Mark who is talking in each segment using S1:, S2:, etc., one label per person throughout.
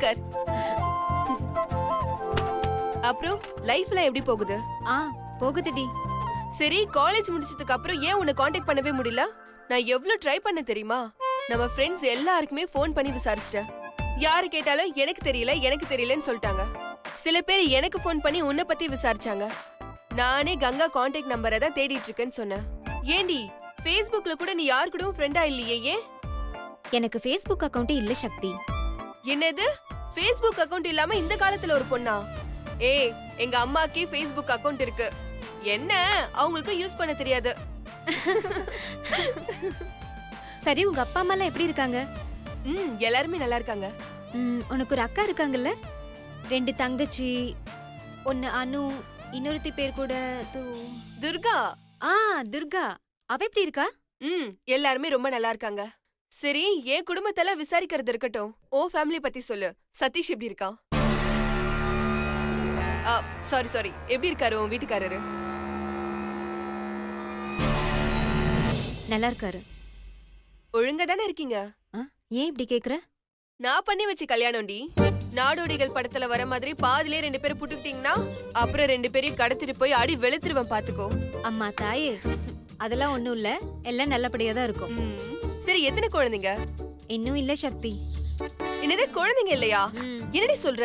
S1: உட்கார். அப்புறம் லைஃப்ல எப்படி போகுது?
S2: போகுதுடி.
S1: சரி, காலேஜ் முடிச்சதுக்கு அப்புறம் ஏன் உன்னை காண்டாக்ட் பண்ணவே முடியல? நான் எவ்வளவு ட்ரை பண்ண தெரியுமா? நம்ம ஃப்ரெண்ட்ஸ் எல்லாருக்குமே ஃபோன் பண்ணி விசாரிச்சிட்டேன். யாரு கேட்டாலும் எனக்கு தெரியலன்னு சொல்லிட்டாங்க. சில பேர் எனக்கு ஃபோன் பண்ணி உன்னை பத்தி விசாரிச்சாங்க. நானே கங்கா காண்டாக்ட் நம்பரை தான் தேடிட்டு இருக்கேன்னு சொன்னேன். ஏண்டி, Facebookல கூட நீ யார் கூடவும் ஃப்ரெண்டா இல்லையே? ஏன்?
S2: எனக்கு Facebook அக்கவுண்டே இல்ல சக்தி.
S1: என்னது, Facebook அக்கவுண்ட் இல்லாம இந்த காலத்துல ஒரு பொண்ணா? ஏய், எங்க அம்மாக்கே Facebook அக்கவுண்ட் இருக்கு. என்ன, அவங்களுக்கு யூஸ் பண்ண தெரியாது.
S2: சரி, உங்க அப்பா அம்மா எல்லாம் எப்படி இருக்காங்க?
S1: எல்லாருமே நல்லா இருக்காங்க.
S2: உனக்கு ஒரு அக்கா இருக்காங்கல்ல? 2 தங்கச்சி, ஒன்னு அனு, இன்னொருத்தி பேர் கூட
S1: துர்கா.
S2: துர்கா. அவ எப்படி இருக்கா?
S1: எல்லாருமே ரொம்ப நல்லா இருக்காங்க. சரி, என் குடும்பத்தெல்லாம் விசாரிக்கிறது இருக்கட்டும். ஓ ஃபேமிலி பத்தி சொல்லு. சதீஷ் எப்படி இருக்கா? சாரி, எப்படி இருக்காரு உன் வீட்டுக்காரரு?
S2: நல்லா இருக்காரு.
S1: ஒழுங்கா தானே இருக்கீங்க?
S2: ஏன் இப்படி கேக்குற?
S1: நான் பண்ணி வச்சு கல்யாணம்டி. நாடோடிகள் படத்துல வர மாதிரி பாதிலே 2 பேரும் புட்டுக்கிட்டீங்கன்னா அப்புறம் 2 பேரையும் கடத்திட்டு போய் அடி வெளுத்துருவேன், பாத்துக்கோ.
S2: அம்மா தாயே, அதெல்லாம் ஒண்ணும் இல்ல, எல்லாம் நல்லபடியா தான் இருக்கும்.
S1: சரி, எத்தனை குழந்தைங்க?
S2: இன்னும் இல்ல சக்தி.
S1: என்னது, குழந்தைங்க இல்லையா? என்னடி சொல்ற?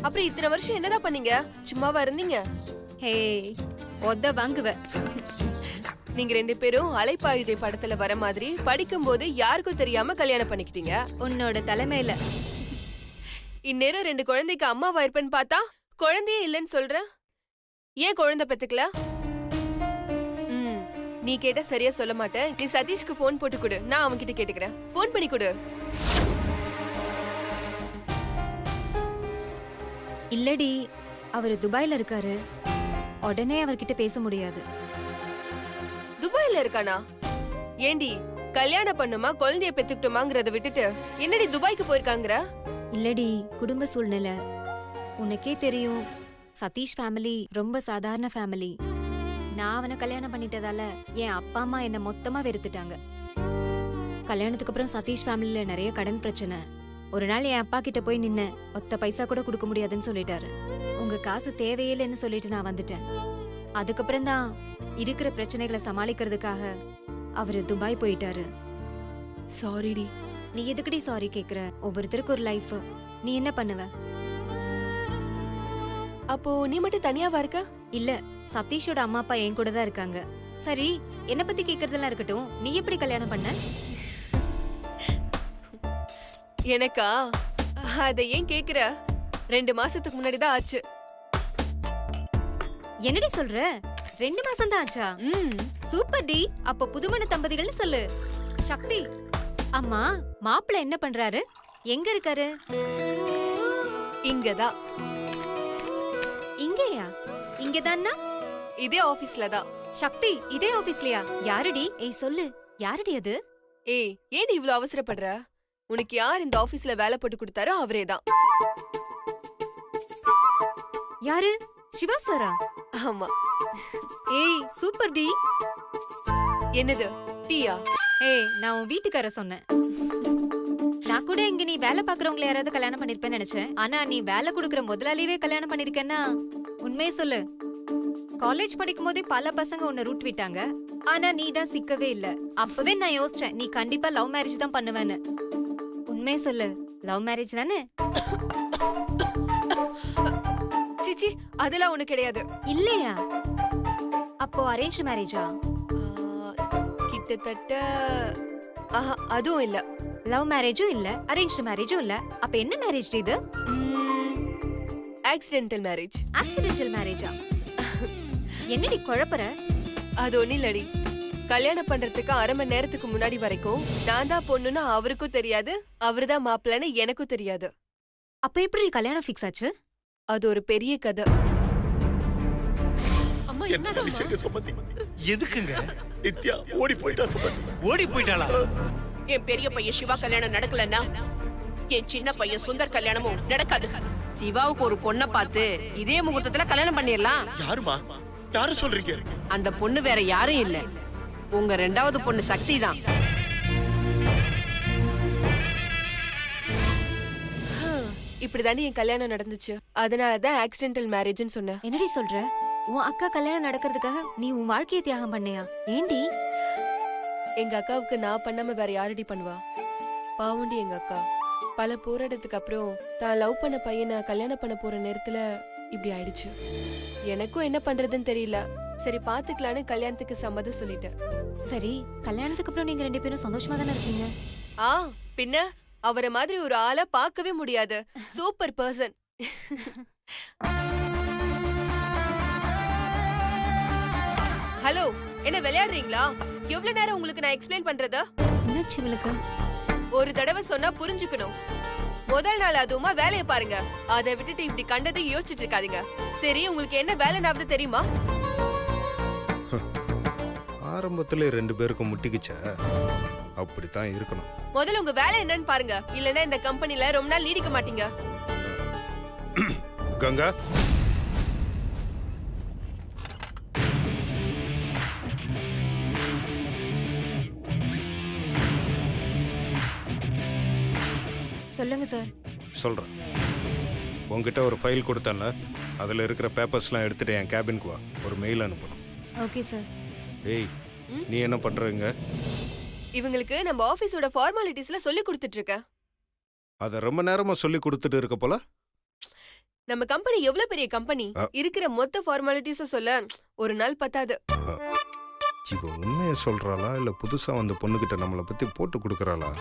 S1: அப்புறம் இத்தனை வருஷம் என்னதான் பண்ணீங்க? சும்மாவா இருந்தீங்க?
S2: ஹே, ஒத்த வாங்குவ.
S1: நீங்க 2 பேரும் அலைப்பாயுதை படத்துல வர மாதிரி படிக்கும் போது யாருக்கும் தெரியாம கல்யாணம் பண்ணிக்கிட்டீங்க.
S2: உன்னோட தலைமையில.
S1: இந்நேரம் 2 குழந்தைக்கு அம்மாவா இருப்பேன்னு பார்த்தா குழந்தையே இல்லைன்னு சொல்ற. ஏன் குழந்தை பெத்துக்கல? நீ கேட்ட சரியா சொல்ல மாட்டேன். நீ சதீஷ்க்கு போன் போட்டு கொடு, நான் அவன்கிட்ட கேட்டுக்கிறேன். போன் பண்ணி கொடு.
S2: இல்லடி, அவரு துபாயில இருக்காரு. உடனே அவர்கிட்ட பேச முடியாது.
S1: துபாயில இருக்கானா? ஏண்டி, கல்யாணம் பண்ணுமா குழந்தைய பெத்துக்கிட்டோமாங்கிறத விட்டுட்டு என்னடி துபாய்க்கு போயிருக்காங்கற?
S2: இல்லடி, குடும்ப சூழ்நிலை. உனக்கே தெரியும், சதீஷ் ஃபேமிலி ரொம்ப சாதாரண ஃபேமிலி. நான் அவனை கல்யாணம் பண்ணிட்டதால என் அப்பா அம்மா என்ன மொத்தமா வெறுத்துட்டாங்க. கல்யாணத்துக்கு அப்புறம் சதீஷ் ஃபேமிலில நிறைய கடன் பிரச்சனை. ஒரு நாள் என் அப்பா கிட்ட போய் நின்ன, ஒத்த பைசா கூட கொடுக்க முடியாதுன்னு சொல்லிட்டாரு. உங்க காசு தேவையில்லைன்னு சொல்லிட்டு நான் வந்துட்டேன். அதுக்கப்புறம் தான் இருக்கிற பிரச்சனைகளை சமாளிக்கிறதுக்காக அவரு துபாய் போயிட்டாரு.
S1: சாரிடி.
S2: நீ எதுக்குடி சாரி கேக்குற? ஒவ்வொருத்தருக்கு ஒரு லைஃப். நீ என்ன பண்ணுவ?
S1: அப்போ நீ மட்டும் தனியாவா இருக்க?
S2: இல்ல, சதீஷோட அம்மா அப்பா என் கூட தான் இருக்காங்க. சரி, என்ன பத்தி கேக்குறதெல்லாம் இருக்கட்டும், நீ எப்படி கல்யாணம் பண்ண?
S1: எனக்கா? அத ஏன் கேக்குற? 2 மாசத்துக்கு முன்னாடி தான் ஆச்சு.
S2: என்னடி சொல்ற? 2 மாசம் தான் ஆச்சா? சூப்பர் டி. அப்ப புதுமண தம்பதிகள்னு சொல்லு. சக்தி, அம்மா மாப்பிள்ள என்ன பண்றாரு? எங்க இருக்காரு?
S1: இங்கதான்.
S2: இங்கயா? இங்கதான்னா?
S1: இதே ஆபீஸ்ல தான்.
S2: சக்தி, இதே ஆபீஸ்லயா? யாருடி? ஏய் சொல்லு, யாருடி அது?
S1: ஏய், ஏன் இவ்ளோ அவசரப்படுற? உனக்கு யார் இந்த ஆபீஸ்ல வேலை போட்டு கொடுத்தாரோ அவரே தான்.
S2: யாரு? சிவா சாரா?
S1: ஆமா.
S2: ஏய் சூப்பர் டி.
S1: என்னது, டீயா?
S2: ஏய், நான் உன் வீட்டுக்கார சொன்னேன். நான் கூட இங்க நீ வேலை பாக்குறவங்களை யாராவது கல்யாணம் பண்ணிருப்பேன்னு நினைச்சேன். ஆனா நீ வேலை கொடுக்கற முதலாளியவே கல்யாணம் பண்ணிருக்கேன்னா உண்மையை சொல்லு. காலேஜ் படிக்கும் போதே பல பசங்க உன்னை ரூட் விட்டாங்க. ஆனா நீ தான் சிக்கவே இல்ல. அப்பவே நான் யோசிச்சேன், நீ கண்டிப்பா லவ் மேரேஜ் தான் பண்ணுவேன்னு. உண்மையை சொல்லு, லவ் மேரேஜ் தானே?
S1: சிச்சி, அதெல்லாம் ஒண்ணு கிடையாது.
S2: இல்லையா? அப்போ அரேஞ்ச் மேரேஜா?
S1: கிட்டத்தட்ட அதுவும் இல்ல.
S2: லவ் மேரேஜும் இல்ல, அரேஞ்ச் மேரேஜும் இல்ல. அப்ப என்ன மேரேஜ் இது?
S1: Accidental marriage.
S2: ஆக்சிடென்டல் மேரேஜா? என்னடி குழப்பற?
S1: அது ஒண்ணு இல்லடி. கல்யாணம் பண்றதுக்கு 1/2 மணி நேரத்துக்கு முன்னாடி வரைக்கும் நான் தான் பொண்ணுன்னு அவருக்கும் தெரியாது, அவருதான் மாப்பிள்ளன்னு எனக்கும் தெரியாது.
S2: அப்ப எப்படி கல்யாணம் ஃபிக்ஸ் ஆச்சு?
S1: அது ஒரு பெரிய கதை.
S3: அம்மா என்னாச்சு?
S4: எதுக்குங்க?
S3: நித்யா ஓடி போயிட்டா சுமதி.
S4: ஓடி போயிட்டாளா?
S5: என் பெரிய பையன் சிவா கல்யாணம் நடக்கலன்னா என் சின்ன பையன் சுந்தர் கல்யாணமும் நடக்காது.
S6: சிவாவுக்கு ஒரு பொண்ணை பார்த்து இதே முகூர்த்தத்துல கல்யாணம் பண்ணிடலாம்.
S3: யாருமா? யாரு சொல்றீங்க?
S6: அந்த பொண்ணு வேற யாரும் இல்ல, உங்க 2வது பொண்ணு சக்தி தான்.
S1: இப்படிதாண்டி என் கல்யாணம் நடந்துச்சு. அதனாலதான் ஆக்சிடென்டல் மேரேஜ்னு சொன்னேன்.
S2: என்னடி சொல்ற? உன் அக்கா கல்யாணம் நடக்கிறதுக்காக நீ உன் வாழ்க்கையை தியாகம் பண்ணியா? ஏண்டி?
S1: எங்க அக்காவுக்கு நான் பண்ணாம வேற யாரடி பண்ணுவா? பாவுண்டி எங்க அக்கா. பல போராட்டத்துக்கு அப்புறம் தான் லவ் பண்ண பையனை கல்யாணம் பண்ண போற நேரத்துல இப்படி ஆயிடுச்சு. எனக்கும் என்ன பண்றதுன்னு தெரியல. சரி பாத்துக்கலான்னு கல்யாணத்துக்கு சம்மதம் சொல்லிட்டேன்.
S2: சரி, கல்யாணத்துக்கு அப்புறம் நீங்க 2 பேரும் சந்தோஷமா தானே இருக்கீங்க?
S1: ஆ பின்ன அவரை மாதிரி ஒரு ஆளை பார்க்கவே முடியாது. Super person. ஹலோ, என்ன விளையாடுறீங்களா? எவ்வளவு நேரம் உங்களுக்கு நான் எக்ஸ்பிளைன் பண்றது?
S2: என்னாச்சு இவளுக்கு?
S1: ஒரு தடவை சொன்னா புரிஞ்சுக்கணும். முதல் நாள் அதுவுமா வேலையை பாருங்க. அதை விட்டுட்டு இப்படி கண்டதை யோசிச்சுட்டு இருக்காதீங்க. சரி, உங்களுக்கு என்ன வேலைனாவது தெரியுமா?
S4: ஆரம்பத்துல 2 பேருக்கும் முட்டிக்குச்ச, அப்படித்தான் இருக்கணும்.
S1: முதல்ல உங்க வேலை என்னன்னு பாருங்க. இல்லன்னா இந்த கம்பெனில ரொம்ப நாள் நீடிக்க மாட்டீங்க.
S4: கங்கா,
S2: சொல்லுங்க சார்.
S4: சொல்றேன். உங்ககிட்ட ஒரு ஃபைல் கொடுத்தேன்ல, அதுல இருக்கிற பேப்பர்ஸ்லாம் எடுத்துட்டு என் கேபினுக்கு வா. ஒரு மெயில் அனுப்பணும்.
S2: Okay sir.
S4: ஏய், நீ என்ன பண்றீங்க?
S1: இவங்களுக்கு நம்ம ஆபீஸோட ஃபார்மாலிட்டிஸ்ல சொல்லி கொடுத்துட்டு இருக்கேன்.
S4: அத ரொம்ப நேரமா சொல்லி கொடுத்துட்டு இருக்க போல.
S1: நம்ம கம்பெனி எவ்வளவு பெரிய கம்பெனி, இருக்கிற மொத்த ஃபார்மாலிட்டிஸும் சொல்ல ஒரு நாள் பத்தாது.
S4: இவ உண்மையை சொல்றாளா இல்ல புதுசா வந்த பொண்ணுகிட்ட நம்மளை பத்தி போட்டு கொடுக்கறாளா?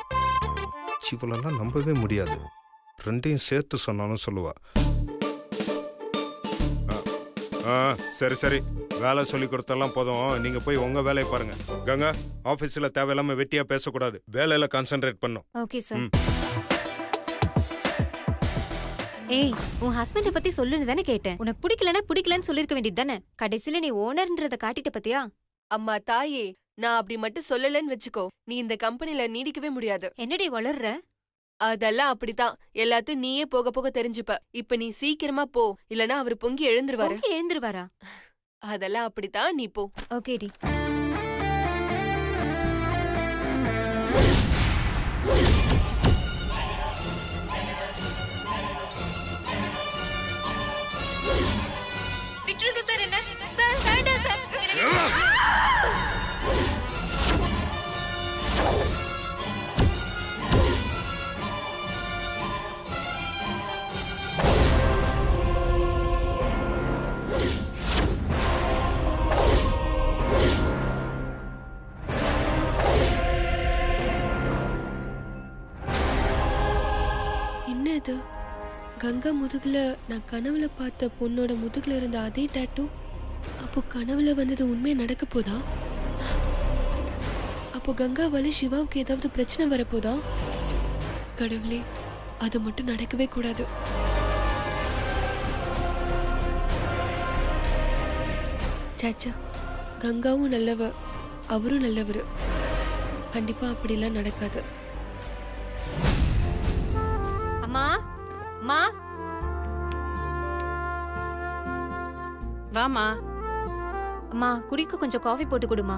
S4: இவளெல்லாம் நம்பவே முடியாது. ரெண்டையும் சேர்த்து சொன்னாலும் சொல்லுவா. சரி சரி, வேலை சொல்லி கொடுத்தெல்லாம் போதும். நீங்க போய் உங்க வேலையை பாருங்க. கங்கா, ஆபீஸ்ல தேவையில்லாம வெட்டியா பேசக்கூடாது. வேலையில கான்சென்ட்ரேட் பண்ணும்.
S2: Okay sir. ஏய், உன் ஹஸ்பண்ட பத்தி சொல்லுன்னு தானே கேட்டேன். உனக்கு பிடிக்கலன்னா பிடிக்கலன்னு சொல்லிருக்க வேண்டியது தானே. கடைசியில நீ ஓனர்ன்றத காட்டிட்ட பத்தியா?
S1: அம்மா தாயே, நான் அப்படி மட்டும் சொல்லலன்னு வச்சுக்கோ, நீ இந்த கம்பெனில நீடிக்கவே முடியாது.
S2: என்னடி வளர்ற?
S1: அதெல்லாம் அப்படித்தான். எல்லாத்தையும் நீயே போக போக தெரிஞ்சுப்ப. இப்ப நீ சீக்கிரமா போ, இல்லனா அவர் பொங்கி எழுந்துருவாரு.
S2: எழுந்துருவாரா?
S1: அதெல்லாம் அப்படித்தான், நீ போ.
S2: ஓகேடி. விட்டுருங்க சார். என்ன சார்? வேண்டாம் சார்.
S1: என்ன இது? கங்கா முதுகுல நான் கனவுல பார்த்த பொண்ணோட முதுகுல இருந்த அதே டாட்டூ. அப்போ கனவுல வந்தது உண்மையா நடக்க போதா? அப்போ கங்காவால சிவாவுக்கு ஏதாவது பிரச்சனை வரப்போதா? கடவுளே, அது மட்டும் நடக்கவே கூடாது. சாச்சா, கங்காவும் நல்லவ, அவரும் நல்லவரு. கண்டிப்பா அப்படிலாம் நடக்காது.
S2: அம்மா, அம்மா,
S5: வாமா.
S2: அம்மா, குடிக்க கொஞ்சம் காஃபி போட்டு கொடுமா.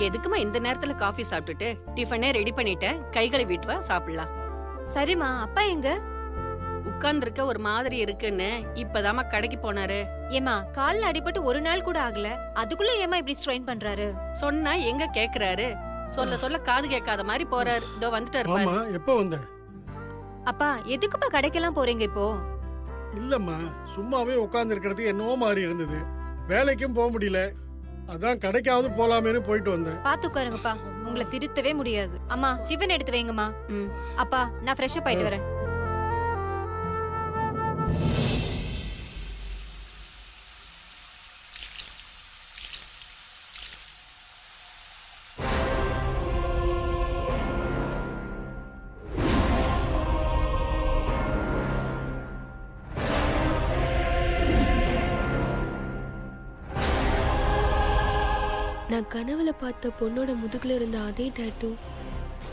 S5: எதுக்குமா இந்த நேரத்துல காஃபி சாப்பிட்டுட்டு? டிஃபனே ரெடி பண்ணிட்டேன், கை கழுவிட்டு வா, சாப்பிடலாம்.
S2: சரிம்மா. அப்பா எங்க?
S5: உட்கார்ந்துருக்க ஒரு மாதிரி இருக்குன்னு இப்பதாமா கடைக்கு போனாரு.
S2: ஏமா, கால்ல அடிபட்டு ஒரு நாள் கூட ஆகல, அதுக்குள்ள ஏமா இப்படி ஸ்ட்ரெயின் பண்றாரு?
S5: சொன்னா எங்க கேக்குறாரு? சொல்ல சொல்ல காது கேட்காத மாதிரி போறாரு. இதோ வந்துட்டாரு பாரு.
S7: ஆமா, எப்போ வந்த?
S2: அப்பா, எதுக்குப்பா கடைக்கெல்லாம் போறீங்க இப்போ?
S7: இல்லம்மா, சும்மாவே உட்கார்ந்து இருக்கிறதுக்கு என்னவோ மாதிரி இருந்தது. வேலைக்கும் போக முடியல, அதான் கடைக்காவது போலாமேன்னு போயிட்டு வந்தேன்.
S2: பாத்து உட்காருங்கப்பா, உங்களை திருத்தவே முடியாது. அம்மா, டிஃபன் எடுத்து வைங்கம்மா.
S5: ம்.
S2: அப்பா, நான் ஃப்ரெஷ்ஷா போயிட்டு வரேன்.
S1: நான் கனவுல பார்த்த பொண்ணோட முதுகுல இருந்த அதே டாட்டூ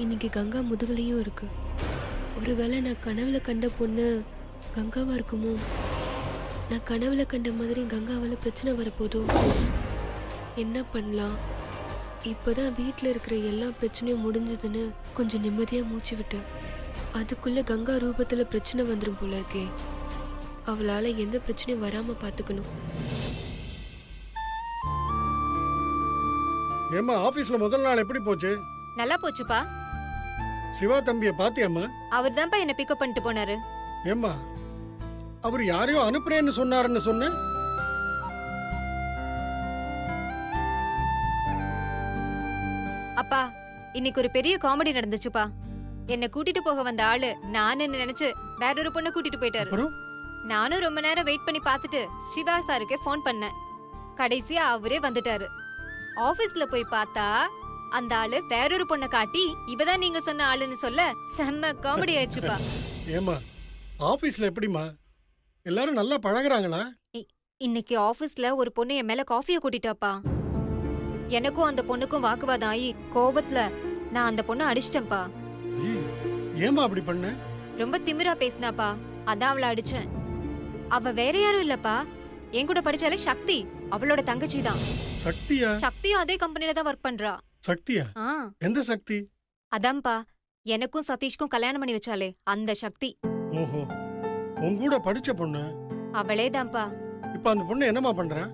S1: இன்னைக்கு கங்கா முதுகுலையும் இருக்கு. ஒருவேளை நான் கனவுல கண்ட பொண்ணு கங்காவா இருக்குமோ? நான் கனவுல கண்ட மாதிரி கங்காவால பிரச்சனை வரப்போதோ? என்ன பண்ணலாம்? இப்பதான் வீட்டில் இருக்கிற எல்லா பிரச்சனையும் முடிஞ்சதுன்னு கொஞ்சம் நிம்மதியா மூச்சு விட்டேன். அதுக்குள்ள கங்கா ரூபத்துல பிரச்சனை வந்துரும் போல இருக்கே. அவளால எந்த பிரச்சனையும் வராம பாத்துக்கணும்.
S7: ஏம்மா ஆபீஸ்ல முதல் நாள் எப்படி போச்சு?
S2: நல்லா போச்சுப்பா.
S7: சிவா தம்பியை பாத்தியாம்மா?
S2: அவர் தான்ப்பா என்ன பிக்கப் பண்ணிட்டு போனாரு.
S7: ஏம்மா அவர் யாரையோ அனுப்புறேன்னு சொன்னாருன்னு சொன்ன.
S2: அப்பா இன்னைக்கு ஒரு பெரிய காமெடி நடந்துச்சுப்பா. என்ன கூட்டிட்டு போக வந்த ஆளு நானு நினைச்சு வேற ஒரு பொண்ணை கூட்டிட்டு போயிட்டாரு.
S7: அப்புறம்
S2: நானும் ரொம்ப நேரம் வெயிட் பண்ணி பார்த்துட்டு சிவா சாருக்கே ஃபோன் பண்ணேன். கடைசியா அவரே வந்துட்டாரு. ஆபீஸ்ல போய் பார்த்தா அந்த ஆளு வேறொரு பொண்ணை காட்டி இவதான் நீங்க சொன்ன ஆளுன்னு சொல்ல செம்ம காமெடி ஆயிடுச்சுப்பா.
S7: ஏம்மா ஆபீஸ்ல எப்படிம்மா எல்லாரும் நல்லா பழகுறாங்களா?
S2: இன்னைக்கு ஆபீஸ்ல ஒரு பொண்ணு என் மேல காஃபிய கூட்டிட்டாப்பா. எனக்கும் அந்த பொண்ணுக்கும் வாக்குவாதம் ஆகி கோபத்துல நான் அந்த பொண்ணை அடிச்சிட்டேன்ப்பா.
S7: ஐயோ, ஏம்மா அப்படி பண்ண?
S2: ரொம்ப திமிரா பேசினாப்பா, அதான் அவளை அடிச்சேன். அவ வேற யாரும் இல்லப்பா, என் கூட படிச்சாலே சக்தி, அவளோட தங்கச்சி தான்.
S7: சக்தியா?
S2: சக்தியும் அதே கம்பெனில தான் ஒர்க் பண்றா.
S7: சக்தியா?
S2: ஆ
S7: எந்த சக்தி?
S2: அதான்ப்பா, எனக்கும் சதீஷ்க்கும் கல்யாணம் பண்ணி வச்சாலே அந்த சக்தி.
S7: ஓஹோ, உன் கூட படிச்ச பொண்ணு?
S2: அவளே தான்ப்பா.
S7: இப்ப அந்த பொண்ணு என்னம்மா பண்றா?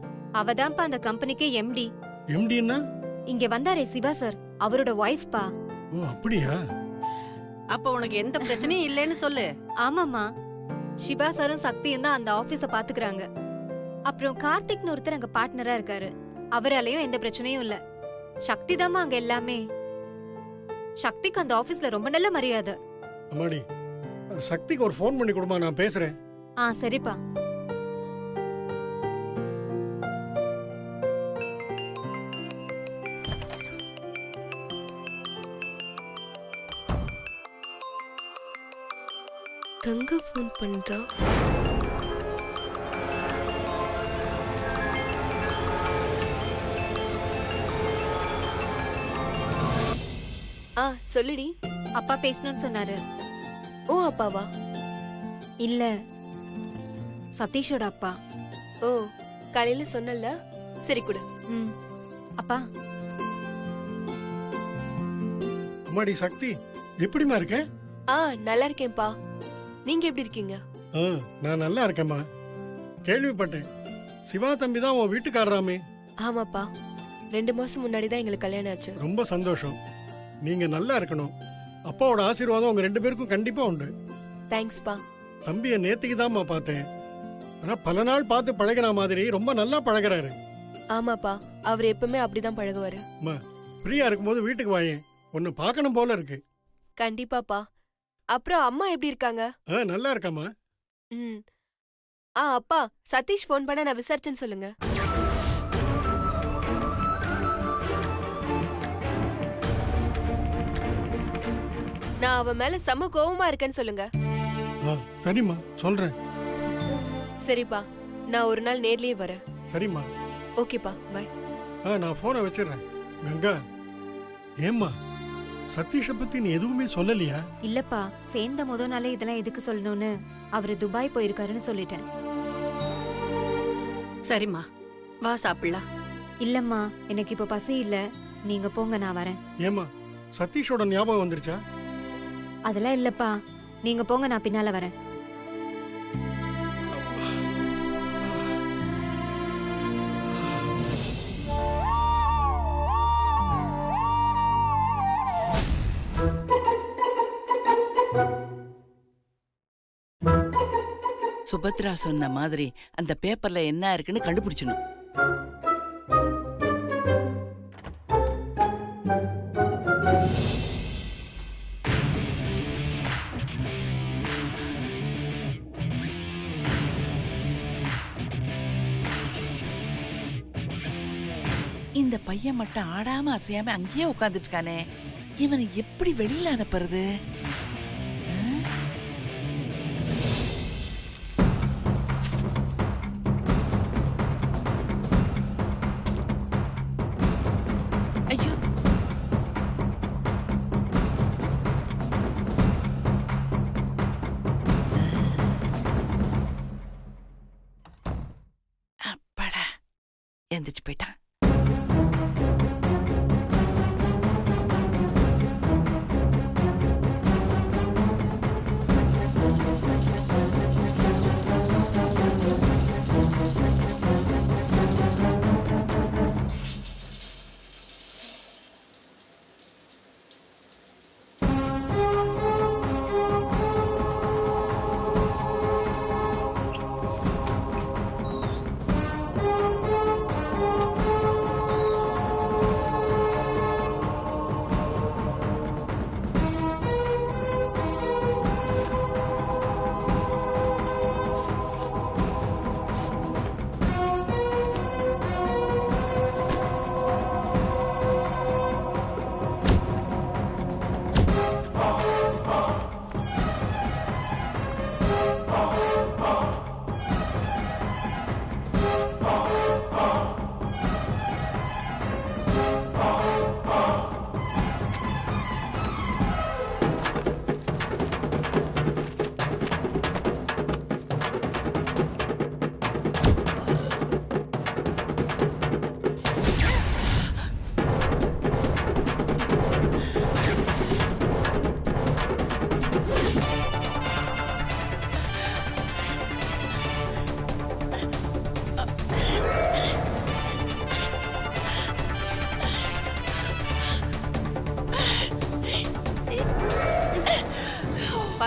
S2: அவதான்ப்பா அந்த கம்பெனிக்கு எம்டி.
S7: எம்டின்னா?
S2: இங்க வந்தாரே சிவா சார், அவரோட ஒய்ஃப்பா.
S7: ஓ அப்படியா?
S6: அப்ப உனக்கு எந்த பிரச்சனையும் இல்லைன்னு சொல்லு.
S2: ஆமாமா, சிவா சாரும் சக்தியும் தான் அந்த ஆபீஸ பாத்துக்கறாங்க. அப்புறம் கார்த்திக்னு ஒருத்தர் அங்க பார்ட்னரா இருக்காரு, அவராலையும் எந்த பிரச்சனையும் இல்ல. சக்தி தாமா அங்க எல்லாமே. சக்திக்கு அந்த ஆபீஸ்ல ரொம்ப நல்ல மரியாதை.
S7: அம்மாடி, அந்த சக்திக்கு ஒரு ஃபோன் பண்ணி கொடுமா, நான் பேசுறேன்.
S2: சரிப்பா.
S1: கங்கா ஃபோன் பண்றா. சொல்லுடி.
S2: அப்பா பேசணும்னு சொன்னாரு.
S1: ஓ அப்பாவா?
S2: இல்ல, சதீஷோட அப்பா.
S1: ஓ காலையில சொன்னல, சரி கொடு.
S2: ம். அப்பா,
S7: அம்மாடி சக்தி, எப்படிம்மா இருக்க?
S1: நல்லா இருக்கேன்ப்பா. நீங்க எப்படி இருக்கீங்க?
S7: நான் நல்லா இருக்கேம்மா. கேள்விப்பட்டேன், சிவா தம்பி தான் உன் வீட்டுக்காரராமே.
S1: ஆமாப்பா, 2 மாசம் முன்னாடி தான் எங்களுக்கு கல்யாணம் ஆச்சு.
S7: ரொம்ப சந்தோஷம். நீங்க நல்லா இருக்கணும். அப்பாவோட ஆசீர்வாதம் உங்க 2 பேருக்கும் கண்டிப்பா உண்டு.
S1: தேங்க்ஸ்ப்பா.
S7: தம்பியை நேத்துக்கு தான்மா பார்த்தேன். ஆனா பல நாள் பார்த்து பழகின மாதிரி ரொம்ப நல்லா பழகுறாரு.
S1: ஆமாப்பா, அவர் எப்பவுமே அப்படிதான் பழகுவாரு.
S7: அம்மா, ஃப்ரீயா இருக்கும்போது வீட்டுக்கு வாயேன், ஒன்னு பார்க்கணும் போல இருக்கு.
S1: கண்டிப்பாப்பா. அப்புறம் அம்மா எப்படி இருக்காங்க?
S7: நல்லா இருக்கம்மா.
S1: ம். அப்பா, சதீஷ் ஃபோன் பண்ண நான் விசாரிச்சேன்னு சொல்லுங்க. நான் அவன் மேல செம்ம கோவமா இருக்கேன்னு சொல்லுங்க.
S7: சரிம்மா, சொல்றேன்.
S1: சரிப்பா, நான் ஒரு நாள் நேர்லயே வரேன்.
S7: சரிம்மா.
S1: ஓகேப்பா, பாய்.
S7: நான் போனை வச்சிடுறேன். கங்கா, ஏம்மா சதீஷ பத்தி நீ எதுவுமே சொல்லலையா?
S2: இல்லப்பா, சேர்ந்த முதல் நாளே இதெல்லாம் எதுக்கு சொல்லணும்னு அவரு துபாய் போயிருக்காருன்னு சொல்லிட்டேன்.
S6: சரிம்மா, வா சாப்பிடலாம்.
S2: இல்லம்மா, எனக்கு இப்ப பசி இல்ல, நீங்க போங்க, நான் வரேன்.
S7: ஏம்மா சதீஷோட ஞாபகம் வந்துருச்சா?
S2: அதெல்லாம் இல்லப்பா, நீங்க போங்க, நான் பின்னால வரேன்.
S8: சுபத்ரா சொன்ன மாதிரி அந்த பேப்பர்ல என்ன இருக்குன்னு கண்டுபிடிச்சணும். இந்த பையன் மட்டும் ஆடாம அசையாம அங்கேயே உட்கார்ந்துட்டு இருக்கானே, இவனை எப்படி வெளியில அனுப்புறது? ஐயோ, அப்பாடா, எந்திரிச்சு போயிட்டான்.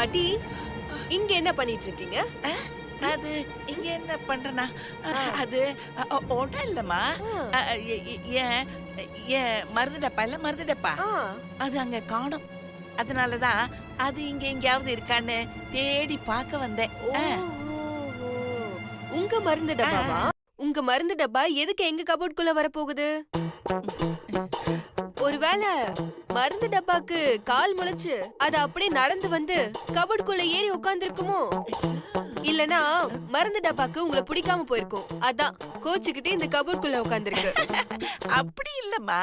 S1: பாட்டி இங்க என்ன பண்ணிட்டு இருக்கீங்க?
S8: அது இங்க என்ன பண்றனா அது ஒன்றும் இல்லம்மா. ஏன் ஏன் மருந்துடப்பா
S1: ஆ,
S8: அது அங்க காணோம். அதனாலதான் அது இங்க எங்கேயாவது இருக்கான்னு தேடி பார்க்க வந்தேன்.
S1: ஓஹோ. உங்க மருந்து டப்பாவா? உங்க மருந்து டப்பா எதுக்கு எங்க கபோர்டுக்குள்ள வரப்போகுது? ஒருவேளை மருந்து டப்பாக்கு கால் முளைச்சு அது அப்படியே நடந்து வந்து கபோர்டுக்குள்ள ஏறி உட்கார்ந்திருக்குமோ? இல்லனா மருந்து டப்பாக்கு உங்களை பிடிக்காம போயிருக்கும், அதான் கோச்சுக்கிட்டு இந்த கபோர்டுக்குள்ள உட்கார்ந்திருக்கு.
S8: அப்படி இல்லம்மா.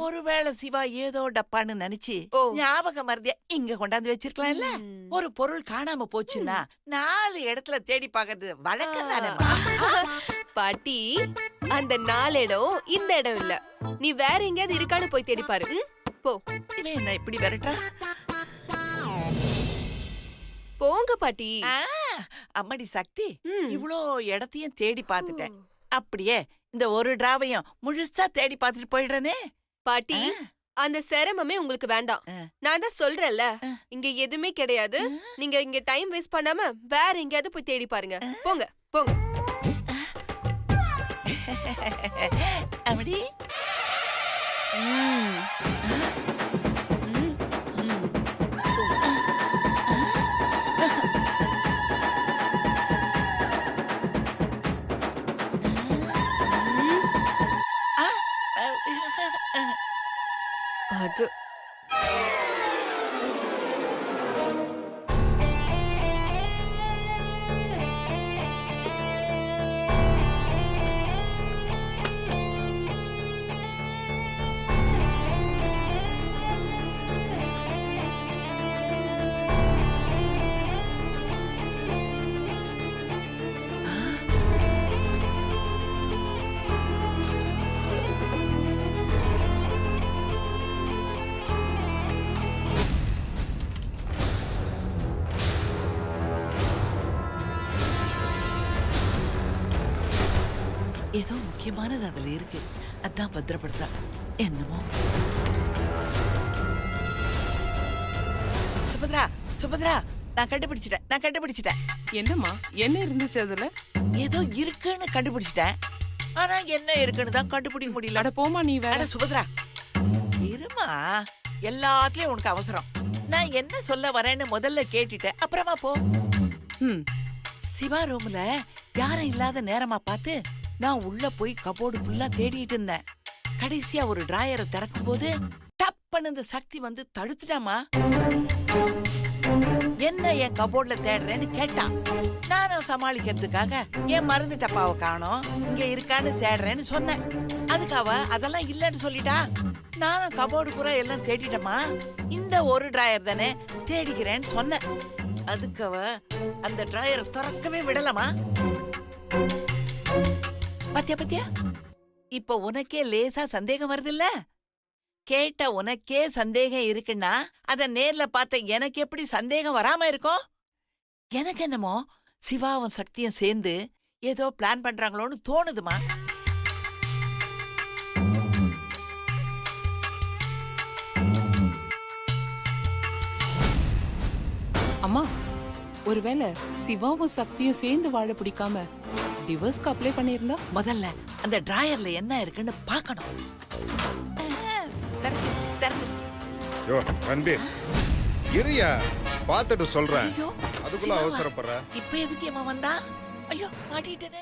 S8: ஒருவேளை சிவா ஏதோ டப்பான்னு நினைச்சு
S1: ஓ.
S8: ஞாபக மருந்தியா இங்க கொண்டாந்து வச்சிருக்கலாம்ல. ஒரு பொருள் காணாம போச்சுன்னா 4 இடத்துல தேடி பார்க்கறது வழக்கம் தானேம்மா.
S1: பாட்டி, அந்த 4 இடம் இந்த இடம் இல்ல. நீ வேற எங்கயாவது இருக்கான்னு போய் தேடி பாரு. போ.
S8: இவன் என்ன இப்படி விரட்டா?
S1: போங்க பாட்டி.
S8: அம்மாடி சக்தி,
S1: ம்.
S8: இவ்ளோ இடத்தையும் தேடி பார்த்துட்டேன். அப்படியே இந்த ஒரு டிராவையும் முழுசா தேடி பார்த்துட்டு போயிடுறேனே.
S1: பாட்டி, அந்த சிரமமே உங்களுக்கு வேண்டாம். நான் தான் சொல்றேன்ல, இங்க எதுவுமே கிடையாது. நீங்க இங்க டைம் வேஸ்ட் பண்ணாம வேற எங்கயாவது போய் தேடி பாருங்க. போங்க போங்க.
S8: அப்படி
S1: ம். ம். அது
S8: ஏதோ முக்கியமானது அதுல இருக்கு. அதான் பத்திரப்படுத்தா. என்னமோ சுபத்ரா, சுபத்ரா, நான் கண்டுபிடிச்சிட்டேன்.
S6: என்னம்மா என்ன இருந்துச்சு அதுல?
S8: ஏதோ இருக்குன்னு கண்டுபிடிச்சிட்டேன். ஆனா என்ன இருக்குன்னு தான் கண்டுபிடிக்க முடியல.
S6: அட போமா நீ வேற.
S8: அட சுபத்ரா, இருமா. எல்லாத்துலயும் உனக்கு அவசரம். நான் என்ன சொல்ல வரேன்னு முதல்ல கேட்டுட்டேன், அப்புறமா போ.
S6: ம்.
S8: சிவா ரூம்ல யாரும் இல்லாத நேரமா பார்த்து நான் உள்ள போய் கபோர்டு ஃபுல்லா தேடிட்டு இருந்தேன். கடைசியா ஒரு டிராயரை திறக்கும் போது டப்புன்னு இந்த சக்தி வந்து தடுத்துட்டாமா. என்ன என் கபோர்ட்ல தேடுறேன்னு கேட்டா. நானும் சமாளிக்கிறதுக்காக என் மருந்து டப்பாவை காணோம், இங்க இருக்கான்னு தேடுறேன்னு சொன்னேன். அதுக்கு அவ அதெல்லாம் இல்லன்னு சொல்லிட்டா. நானும் கபோர்டு பூரா எல்லாம் தேடிட்டமா. இந்த ஒரு டிராயர் தானே தேடிக்கிறேன்னு சொன்னேன். அதுக்கு அவ அந்த டிராயரை திறக்கவே விடலமா. பாத்தியா, இப்ப உனக்கே லேசா சந்தேகம் வருது இல்ல? கேட்ட உனக்கே சந்தேகம் இருக்குன்னா அத நேர்ல பார்த்த எனக்கு எப்படி சந்தேகம் வராம இருக்கும்? எனக்கு என்னமோ சிவாவும் சக்தியும் சேர்ந்து ஏதோ பிளான் பண்றாங்களோன்னு தோணுதுமா.
S9: அம்மா, ஒருவேளை சிவாவும் சக்தியும் சேர்ந்து வாழ பிடிக்காம டிவோர்ஸ்க்கு அப்ளை பண்ணியிருந்தா?
S8: முதல்ல அந்த டிராயர்ல என்ன இருக்குன்னு பார்க்கணும்.
S4: யோ ரன்பீர், இரியா பார்த்துட்டு சொல்றேன்.
S8: ஐயோ,
S4: அதுக்குள்ள
S8: சிவாவா?
S4: அவசரப்படுற.
S8: இப்ப எதுக்கு இவன் வந்தா? ஐயோ, மாட்டிட்டேனே.